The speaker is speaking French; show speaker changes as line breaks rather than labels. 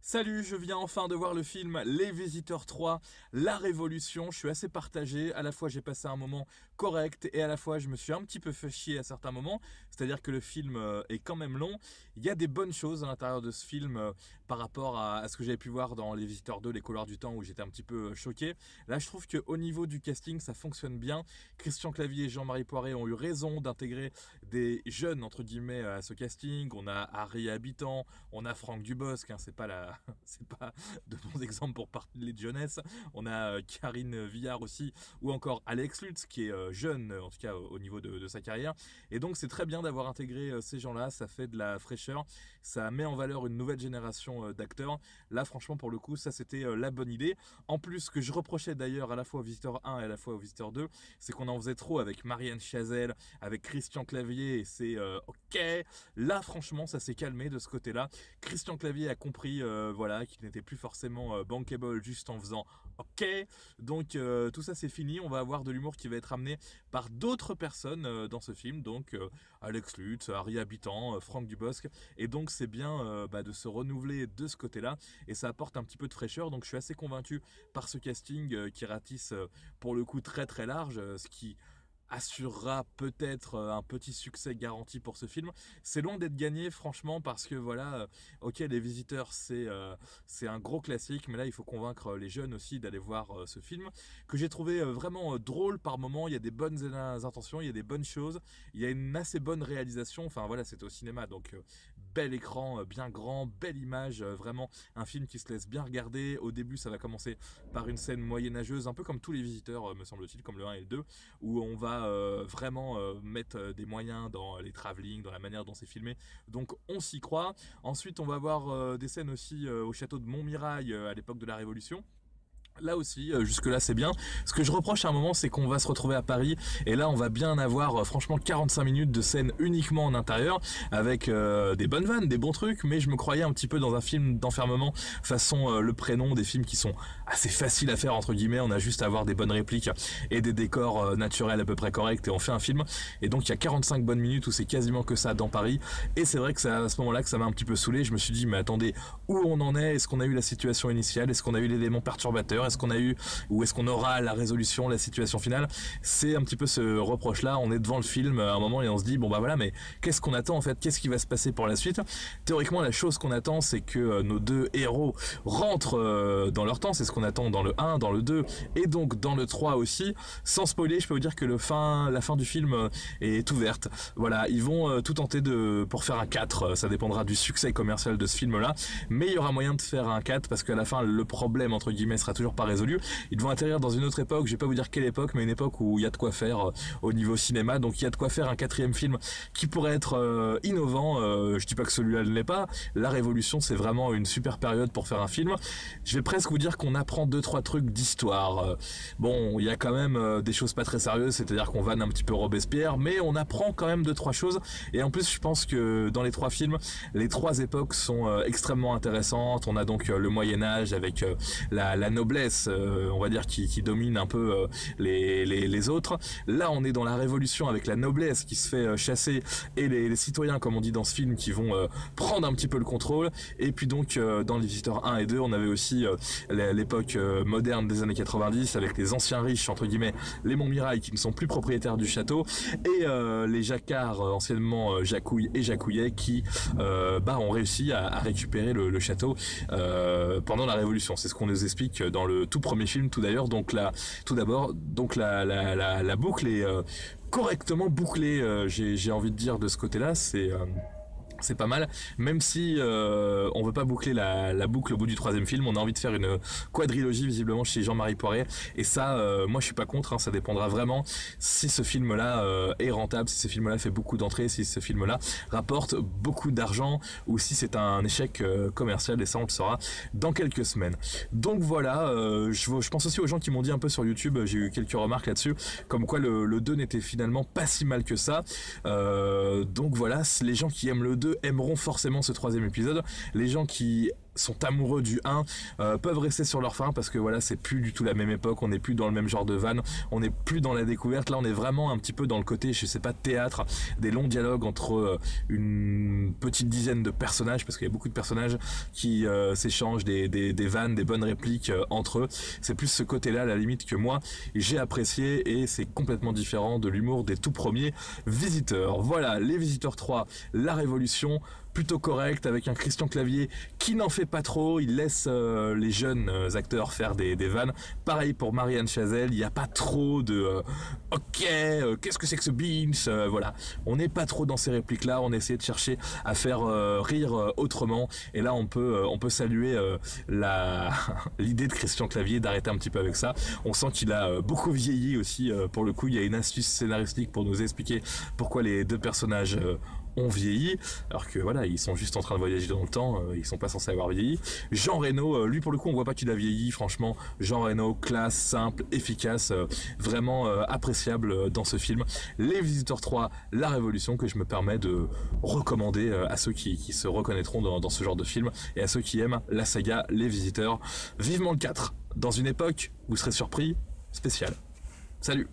Salut, je viens enfin de voir le film Les Visiteurs 3, La Révolution. Je suis assez partagé. À la fois, j'ai passé un moment correct et à la fois, je me suis un petit peu fait chier à certains moments. C'est-à-dire que le film est quand même long. Il y a des bonnes choses à l'intérieur de ce film par rapport à ce que j'avais pu voir dans Les Visiteurs 2, Les Couloirs du Temps, où j'étais un petit peu choqué. Là, je trouve qu'au niveau du casting, ça fonctionne bien. Christian Clavier et Jean-Marie Poiré ont eu raison d'intégrer des jeunes, entre guillemets, à ce casting. On a Harry Habitant, on a Franck Dubosc, hein, c'est pas de bons exemples pour parler de jeunesse. On a Karine Villard aussi, ou encore Alex Lutz, qui est jeune, en tout cas au niveau de sa carrière. Et donc c'est très bien d'avoir intégré ces gens-là, ça fait de la fraîcheur, ça met en valeur une nouvelle génération d'acteurs. Là, franchement, pour le coup, ça c'était la bonne idée. En plus, ce que je reprochais d'ailleurs à la fois au Visiteur 1 et à la fois au Visiteur 2, c'est qu'on en faisait trop avec Marianne Chazelle, avec Christian Clavier, et c'est ok. Là, franchement, ça s'est calmé de ce côté-là. Christian Clavier a compris, voilà, qu'il n'était plus forcément bankable juste en faisant ok. Donc tout ça c'est fini. On va avoir de l'humour qui va être amené par d'autres personnes dans ce film. Donc Alex Lutz, Harry Habitant, Franck Dubosc. Et donc c'est bien de se renouveler de ce côté-là. Et ça apporte un petit peu de fraîcheur. Donc je suis assez convaincu par ce casting qui ratisse pour le coup très très large, ce qui assurera peut-être un petit succès garanti pour ce film. C'est loin d'être gagné franchement parce que voilà, ok, Les Visiteurs c'est un gros classique, mais là il faut convaincre les jeunes aussi d'aller voir ce film que j'ai trouvé vraiment drôle par moment. Il y a des bonnes intentions, il y a des bonnes choses, il y a une assez bonne réalisation. Enfin voilà, c'est au cinéma, donc bel écran, bien grand, belle image, vraiment un film qui se laisse bien regarder. Au début ça va commencer par une scène moyenâgeuse, un peu comme tous les Visiteurs me semble-t-il, comme le 1 et le 2, où on va vraiment mettre des moyens dans les travelling, dans la manière dont c'est filmé. Donc on s'y croit. Ensuite, on va avoir des scènes aussi au château de Montmirail à l'époque de la Révolution. Là aussi, jusque-là c'est bien. Ce que je reproche à un moment, c'est qu'on va se retrouver à Paris et là on va bien avoir franchement 45 minutes de scène uniquement en intérieur avec des bonnes vannes, des bons trucs, mais je me croyais un petit peu dans un film d'enfermement façon Le Prénom, des films qui sont assez faciles à faire entre guillemets. On a juste à avoir des bonnes répliques et des décors naturels à peu près corrects et on fait un film. Et donc il y a 45 bonnes minutes où c'est quasiment que ça dans Paris. Et c'est vrai que c'est à ce moment-là que ça m'a un petit peu saoulé. Je me suis dit mais attendez, où on en est? Est-ce qu'on a eu la situation initiale? Est-ce qu'on a eu l'élément perturbateur? Est-ce qu'on a eu ou est-ce qu'on aura la résolution, la situation finale? C'est un petit peu ce reproche là. On est devant le film à un moment et on se dit bon bah voilà, mais qu'est-ce qu'on attend en fait? Qu'est-ce qui va se passer pour la suite? Théoriquement la chose qu'on attend c'est que nos deux héros rentrent dans leur temps. C'est ce qu'on attend dans le 1, dans le 2 et donc dans le 3 aussi. Sans spoiler, je peux vous dire que la fin du film est ouverte. Voilà, ils vont tout tenter pour faire un 4. Ça dépendra du succès commercial de ce film là, mais il y aura moyen de faire un 4 parce qu'à la fin le problème entre guillemets sera toujours pas résolu. Ils vont atterrir dans une autre époque, je vais pas vous dire quelle époque, mais une époque où il y a de quoi faire au niveau cinéma, donc il y a de quoi faire un quatrième film qui pourrait être innovant. Je dis pas que celui-là ne l'est pas. La Révolution c'est vraiment une super période pour faire un film. Je vais presque vous dire qu'on apprend 2-3 trucs d'histoire. Bon, il y a quand même des choses pas très sérieuses, c'est-à-dire qu'on vanne un petit peu Robespierre, mais on apprend quand même 2-3 choses. Et en plus je pense que dans les 3 films, les 3 époques sont extrêmement intéressantes. On a donc le Moyen-Âge avec la noblesse, on va dire, qui domine un peu les autres. Là, on est dans la Révolution avec la noblesse qui se fait chasser et les citoyens, comme on dit dans ce film, qui vont prendre un petit peu le contrôle. Et puis donc, dans les Visiteurs 1 et 2, on avait aussi l'époque moderne des années 90 avec les anciens riches, entre guillemets, les Montmirail qui ne sont plus propriétaires du château et les Jacquard, anciennement Jacouille et Jacouillet, qui ont réussi à récupérer le château pendant la Révolution. C'est ce qu'on nous explique dans le tout premier film, tout d'ailleurs. Donc là, tout d'abord, donc la boucle est correctement bouclée. J'ai envie de dire de ce côté-là, c'est pas mal, même si on veut pas boucler la boucle au bout du 3e film. On a envie de faire une quadrilogie visiblement chez Jean-Marie Poiré, et ça moi je suis pas contre, hein. Ça dépendra vraiment si ce film là est rentable, si ce film là fait beaucoup d'entrées, si ce film là rapporte beaucoup d'argent, ou si c'est un échec commercial, et ça on le saura dans quelques semaines. Donc voilà, je pense aussi aux gens qui m'ont dit un peu sur YouTube, j'ai eu quelques remarques là-dessus, comme quoi le 2 n'était finalement pas si mal que ça. Donc voilà, les gens qui aiment le 2 aimeront forcément ce 3e épisode. Les gens qui sont amoureux du 1 peuvent rester sur leur faim parce que voilà, c'est plus du tout la même époque, on n'est plus dans le même genre de van, on n'est plus dans la découverte, là on est vraiment un petit peu dans le côté, je sais pas, théâtre, des longs dialogues entre une petite dizaine de personnages, parce qu'il y a beaucoup de personnages qui s'échangent des vannes, des bonnes répliques entre eux. C'est plus ce côté-là, à la limite, que moi j'ai apprécié, et c'est complètement différent de l'humour des tout premiers Visiteurs. Voilà, Les Visiteurs 3, La Révolution, plutôt correct, avec un Christian Clavier qui n'en fait pas trop, il laisse les jeunes acteurs faire des vannes. Pareil pour Marianne Chazelle, il n'y a pas trop de ok, qu'est-ce que c'est que ce Beans, voilà, on n'est pas trop dans ces répliques là, on essaie de chercher à faire rire autrement, et là on peut saluer la l'idée de Christian Clavier d'arrêter un petit peu avec ça. On sent qu'il a beaucoup vieilli aussi, pour le coup il y a une astuce scénaristique pour nous expliquer pourquoi les deux personnages ont vieilli, alors que voilà, ils sont juste en train de voyager dans le temps, ils sont pas censés avoir vieilli. Jean Reno, lui pour le coup on voit pas qu'il a vieilli, franchement. Jean Reno, classe, simple, efficace, vraiment appréciable dans ce film. Les Visiteurs 3, La Révolution, que je me permets de recommander à ceux qui se reconnaîtront dans ce genre de film, et à ceux qui aiment la saga Les Visiteurs. Vivement le 4, dans une époque, vous serez surpris, spéciale. Salut!